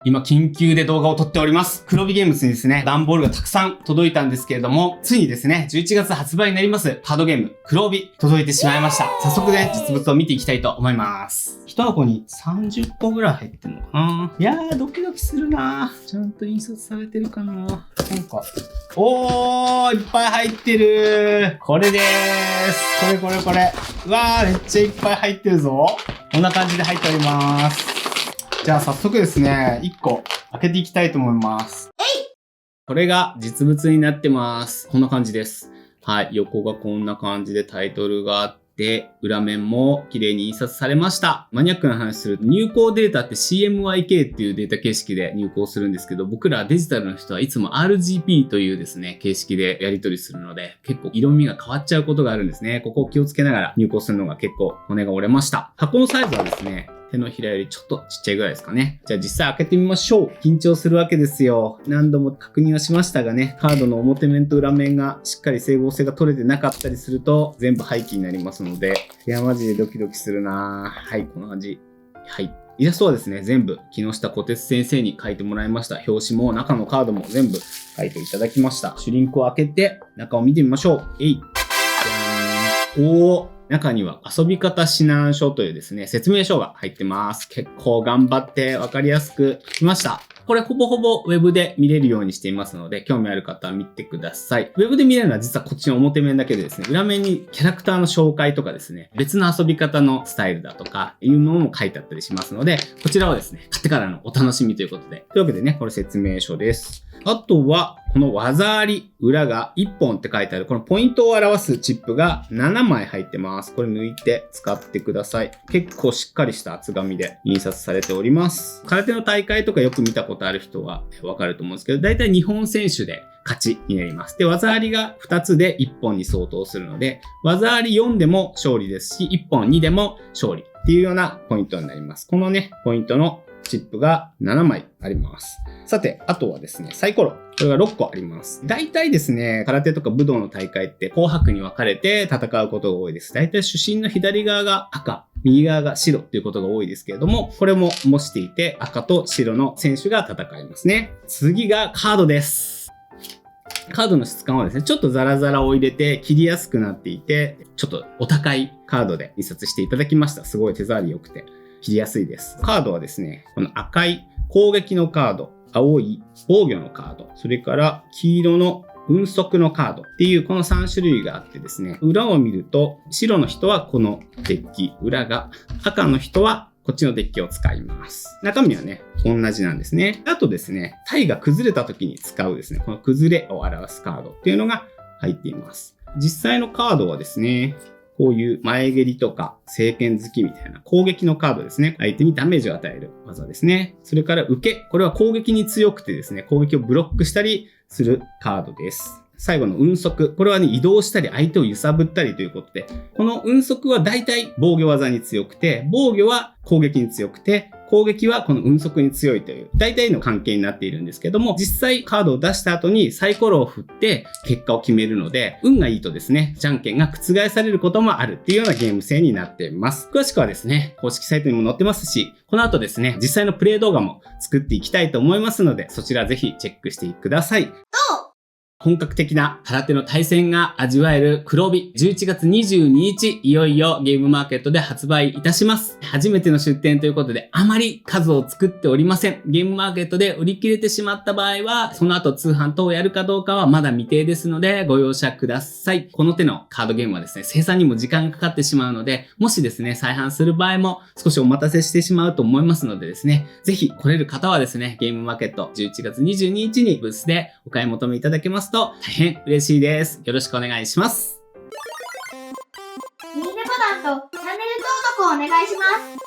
今緊急で動画を撮っております。黒帯ゲームズにですね、段ボールがたくさん届いたんですけれども、ついにですね、11月発売になりますカードゲーム、黒帯届いてしまいました。早速ね、実物を見ていきたいと思います。一箱に30個ぐらい入ってるのかな。いやー、ドキドキするな。ちゃんと印刷されてるかな。なんか、おー、いっぱい入ってる。これでーす。これ。うわー、めっちゃいっぱい入ってるぞ。こんな感じで入っております。じゃあ早速ですね、1個開けていきたいと思います。これが実物になってます。こんな感じです。はい。横がこんな感じでタイトルがあって、裏面も綺麗に印刷されました。マニアックな話すると、入稿データって CMYK っていうデータ形式で入稿するんですけど、僕らデジタルの人はいつも RGB というですね、形式でやり取りするので、結構色味が変わっちゃうことがあるんですね。ここを気をつけながら入稿するのが結構骨が折れました。箱のサイズはですね、手のひらよりちょっとちっちゃいぐらいですかね。じゃあ実際開けてみましょう。緊張するわけですよ。何度も確認はしましたがね、カードの表面と裏面がしっかり整合性が取れてなかったりすると全部廃棄になりますので、いやマジでドキドキするなぁ。はい、この感じ。はい。イラストはですね、全部木下小鉄先生に描いてもらいました。表紙も中のカードも全部描いていただきました。シュリンクを開けて中を見てみましょう。えい。おー。中には遊び方指南書というですね、説明書が入ってます。結構頑張ってわかりやすく書きました。これほぼほぼウェブで見れるようにしていますので、興味ある方は見てください。ウェブで見れるのは実はこっちの表面だけでですね、裏面にキャラクターの紹介とかですね、別の遊び方のスタイルだとかいうものも書いてあったりしますので、こちらをですね、買ってからのお楽しみということで。というわけでね、これ説明書です。あとは、この技あり、裏が1本って書いてある、このポイントを表すチップが7枚入ってます。これ抜いて使ってください。結構しっかりした厚紙で印刷されております。空手の大会とかよく見たことある人はわかると思うんですけど、だいたい日本選手で勝ちになります。で、技ありが2つで1本に相当するので、技あり4でも勝利ですし、1本2でも勝利っていうようなポイントになります。このね、ポイントのチップが7枚あります。さて、あとはですね、サイコロ。これが6個あります。大体ですね、空手とか武道の大会って紅白に分かれて戦うことが多いです。大体主審の左側が赤、右側が白っていうことが多いですけれども、これも模していて赤と白の選手が戦いますね。次がカードです。カードの質感はですね、ちょっとザラザラを入れて切りやすくなっていて、ちょっとお高いカードで印刷していただきました。すごい手触り良くて切りやすいです。カードはですね、この赤い攻撃のカード、青い防御のカード、それから黄色の運速のカードっていうこの3種類があってですね、裏を見ると白の人はこのデッキ、裏が赤の人はこっちのデッキを使います。中身はね、同じなんですね。あとですね、体が崩れた時に使うですね、この崩れを表すカードっていうのが入っています。実際のカードはですね、こういう前蹴りとか聖剣突きみたいな攻撃のカードですね。相手にダメージを与える技ですね。それから受け。これは攻撃に強くてですね、攻撃をブロックしたりするカードです。最後の運速。これはね、移動したり相手を揺さぶったりということで、この運速は大体防御技に強くて、防御は攻撃に強くて、攻撃はこの運速に強いという大体の関係になっているんですけども、実際カードを出した後にサイコロを振って結果を決めるので、運がいいとですね、じゃんけんが覆されることもあるっていうようなゲーム性になっています。詳しくはですね、公式サイトにも載ってますし、この後ですね、実際のプレイ動画も作っていきたいと思いますので、そちらぜひチェックしてください。本格的な空手の対戦が味わえる黒帯11月22日いよいよゲームマーケットで発売いたします。初めての出店ということであまり数を作っておりません。ゲームマーケットで売り切れてしまった場合はその後通販等をやるかどうかはまだ未定ですのでご容赦ください。この手のカードゲームはですね、生産にも時間がかかってしまうので、もしですね、再販する場合も少しお待たせしてしまうと思いますのでですね、ぜひ来れる方はですね、ゲームマーケット11月22日にブースでお買い求めいただけますと大変嬉しいです。よろしくお願いします。いいねボタンとチャンネル登録をお願いします。